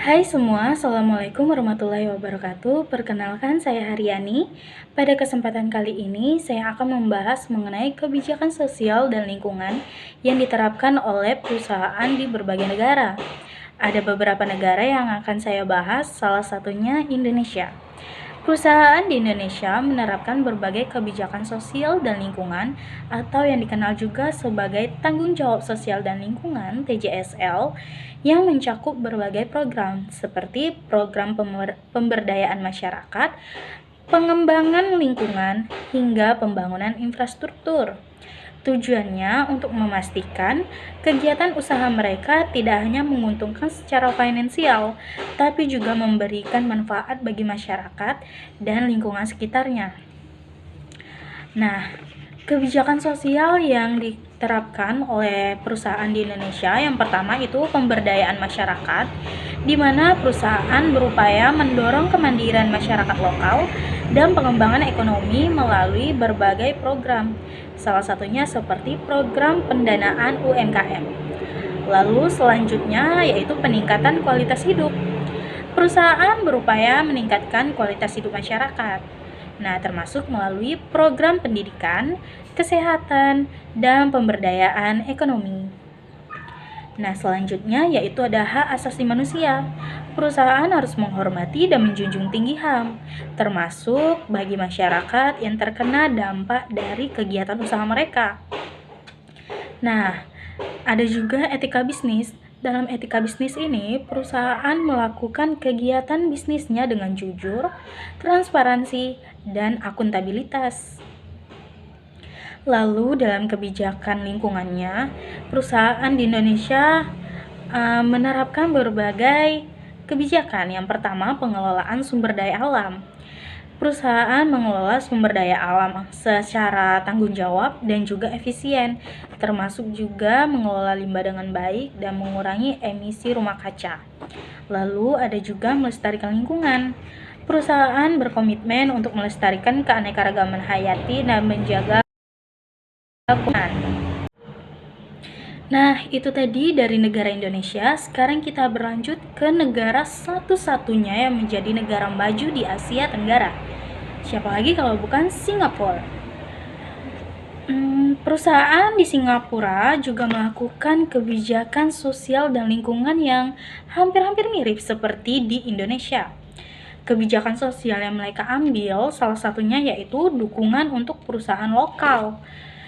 Hai semua, Assalamualaikum warahmatullahi wabarakatuh. Perkenalkan, saya Haryani. Pada kesempatan kali ini, saya akan membahas mengenai kebijakan sosial dan lingkungan yang diterapkan oleh perusahaan di berbagai negara. Ada beberapa negara yang akan saya bahas, salah satunya Indonesia. Perusahaan di Indonesia menerapkan berbagai kebijakan sosial dan lingkungan atau yang dikenal juga sebagai tanggung jawab sosial dan lingkungan (TJSL) yang mencakup berbagai program seperti program pemberdayaan masyarakat, pengembangan lingkungan, hingga pembangunan infrastruktur. Tujuannya untuk memastikan kegiatan usaha mereka tidak hanya menguntungkan secara finansial, tapi juga memberikan manfaat bagi masyarakat dan lingkungan sekitarnya. Nah, kebijakan sosial yang diterapkan oleh perusahaan di Indonesia yang pertama itu pemberdayaan masyarakat, di mana perusahaan berupaya mendorong kemandirian masyarakat lokal dan pengembangan ekonomi melalui berbagai program, salah satunya seperti program pendanaan UMKM. Lalu selanjutnya yaitu peningkatan kualitas hidup. Perusahaan berupaya meningkatkan kualitas hidup masyarakat. Nah, termasuk melalui program pendidikan, kesehatan, dan pemberdayaan ekonomi. Nah, selanjutnya yaitu ada hak asasi manusia. Perusahaan harus menghormati dan menjunjung tinggi HAM, termasuk bagi masyarakat yang terkena dampak dari kegiatan usaha mereka. Nah, ada juga etika bisnis. Dalam etika bisnis ini, perusahaan melakukan kegiatan bisnisnya dengan jujur, transparansi, dan akuntabilitas. Lalu dalam kebijakan lingkungannya, perusahaan di Indonesia menerapkan berbagai kebijakan. Yang pertama, pengelolaan sumber daya alam. Perusahaan mengelola sumber daya alam secara tanggung jawab dan juga efisien, termasuk juga mengelola limbah dengan baik dan mengurangi emisi rumah kaca. Lalu ada juga melestarikan lingkungan. Perusahaan berkomitmen untuk melestarikan keanekaragaman hayati dan menjaga lingkungan. Nah, itu tadi dari negara Indonesia. Sekarang kita berlanjut ke negara satu-satunya yang menjadi negara maju di Asia Tenggara. Siapa lagi kalau bukan Singapura? Perusahaan di Singapura juga melakukan kebijakan sosial dan lingkungan yang hampir-hampir mirip seperti di Indonesia. Kebijakan sosial yang mereka ambil salah satunya yaitu dukungan untuk perusahaan lokal.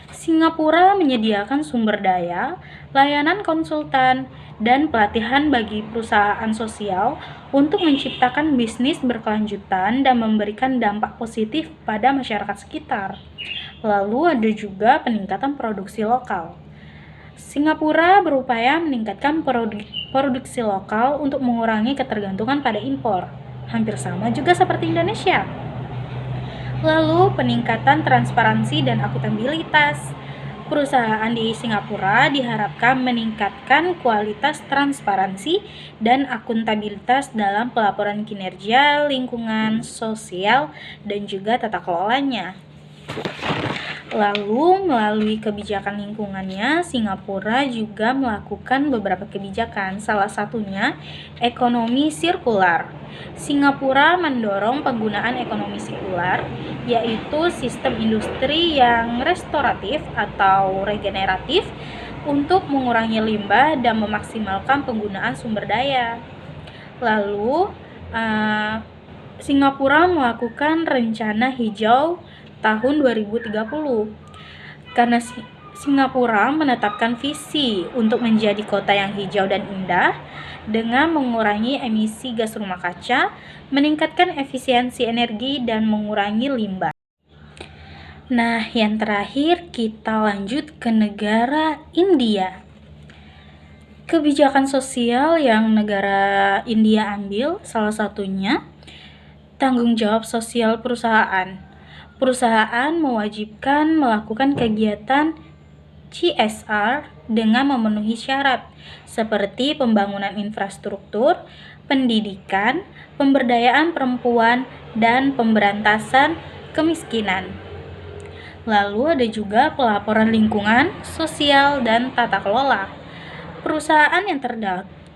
Singapura menyediakan sumber daya, layanan konsultan, dan pelatihan bagi perusahaan sosial untuk menciptakan bisnis berkelanjutan dan memberikan dampak positif pada masyarakat sekitar. Lalu ada juga peningkatan produksi lokal. Singapura berupaya meningkatkan produksi lokal untuk mengurangi ketergantungan pada impor. Hampir sama juga seperti Indonesia. Lalu peningkatan transparansi dan akuntabilitas. Perusahaan di Singapura diharapkan meningkatkan kualitas transparansi dan akuntabilitas dalam pelaporan kinerja, lingkungan, sosial, dan juga tata kelolanya. Lalu melalui kebijakan lingkungannya, Singapura juga melakukan beberapa kebijakan, salah satunya ekonomi sirkular. Singapura mendorong penggunaan ekonomi sirkular, yaitu sistem industri yang restoratif atau regeneratif untuk mengurangi limbah dan memaksimalkan penggunaan sumber daya. Lalu, Singapura melakukan rencana hijau tahun 2030. Karena Singapura menetapkan visi untuk menjadi kota yang hijau dan indah dengan mengurangi emisi gas rumah kaca, meningkatkan efisiensi energi, dan mengurangi limbah. Nah, yang terakhir kita lanjut ke negara India. Kebijakan sosial yang negara India ambil salah satunya tanggung jawab sosial perusahaan. Perusahaan mewajibkan melakukan kegiatan CSR dengan memenuhi syarat seperti pembangunan infrastruktur, pendidikan, pemberdayaan perempuan, dan pemberantasan kemiskinan. Lalu ada juga pelaporan lingkungan, sosial, dan tata kelola. Perusahaan yang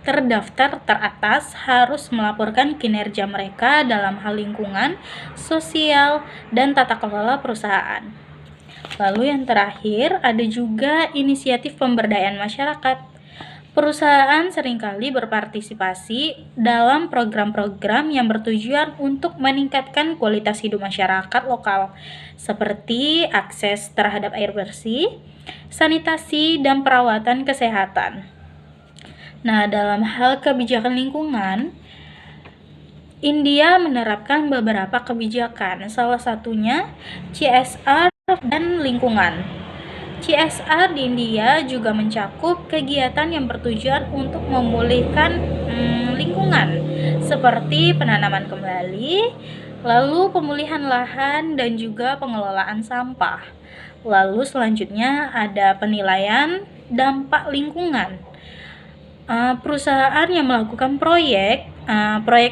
terdaftar teratas harus melaporkan kinerja mereka dalam hal lingkungan, sosial, dan tata kelola perusahaan. Lalu yang terakhir, ada juga inisiatif pemberdayaan masyarakat. Perusahaan seringkali berpartisipasi dalam program-program yang bertujuan untuk meningkatkan kualitas hidup masyarakat lokal, seperti akses terhadap air bersih, sanitasi, dan perawatan kesehatan. Nah, dalam hal kebijakan lingkungan, India menerapkan beberapa kebijakan, salah satunya CSR dan lingkungan. CSR di India juga mencakup kegiatan yang bertujuan untuk memulihkan lingkungan, seperti penanaman kembali, lalu pemulihan lahan, dan juga pengelolaan sampah. Lalu selanjutnya ada penilaian dampak lingkungan. Perusahaan yang melakukan proyek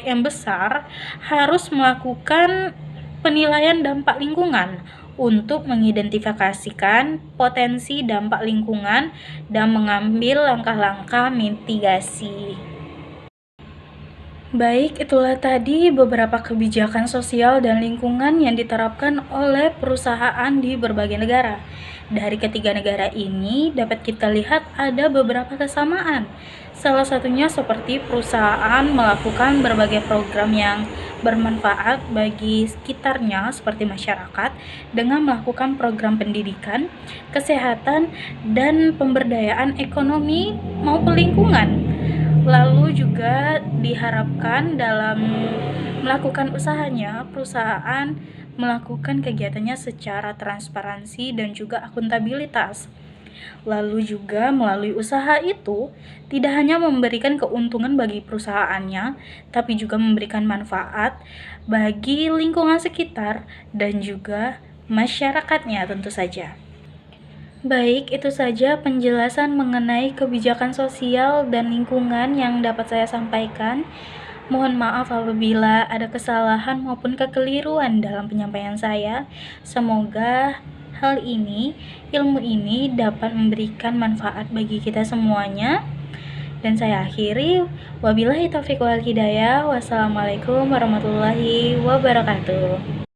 yang besar harus melakukan penilaian dampak lingkungan untuk mengidentifikasikan potensi dampak lingkungan dan mengambil langkah-langkah mitigasi. Baik, itulah tadi beberapa kebijakan sosial dan lingkungan yang diterapkan oleh perusahaan di berbagai negara. Dari ketiga negara ini dapat kita lihat ada beberapa kesamaan. Salah satunya seperti perusahaan melakukan berbagai program yang bermanfaat bagi sekitarnya seperti masyarakat dengan melakukan program pendidikan, kesehatan, dan pemberdayaan ekonomi maupun lingkungan. Lalu juga diharapkan dalam melakukan usahanya, perusahaan melakukan kegiatannya secara transparansi dan juga akuntabilitas. Lalu juga melalui usaha itu tidak hanya memberikan keuntungan bagi perusahaannya, tapi juga memberikan manfaat bagi lingkungan sekitar dan juga masyarakatnya tentu saja. Baik, itu saja penjelasan mengenai kebijakan sosial dan lingkungan yang dapat saya sampaikan. Mohon maaf apabila ada kesalahan maupun kekeliruan dalam penyampaian saya. Semoga ilmu ini dapat memberikan manfaat bagi kita semuanya. Dan saya akhiri, wabillahi taufiq wal hidayah. Wassalamualaikum warahmatullahi wabarakatuh.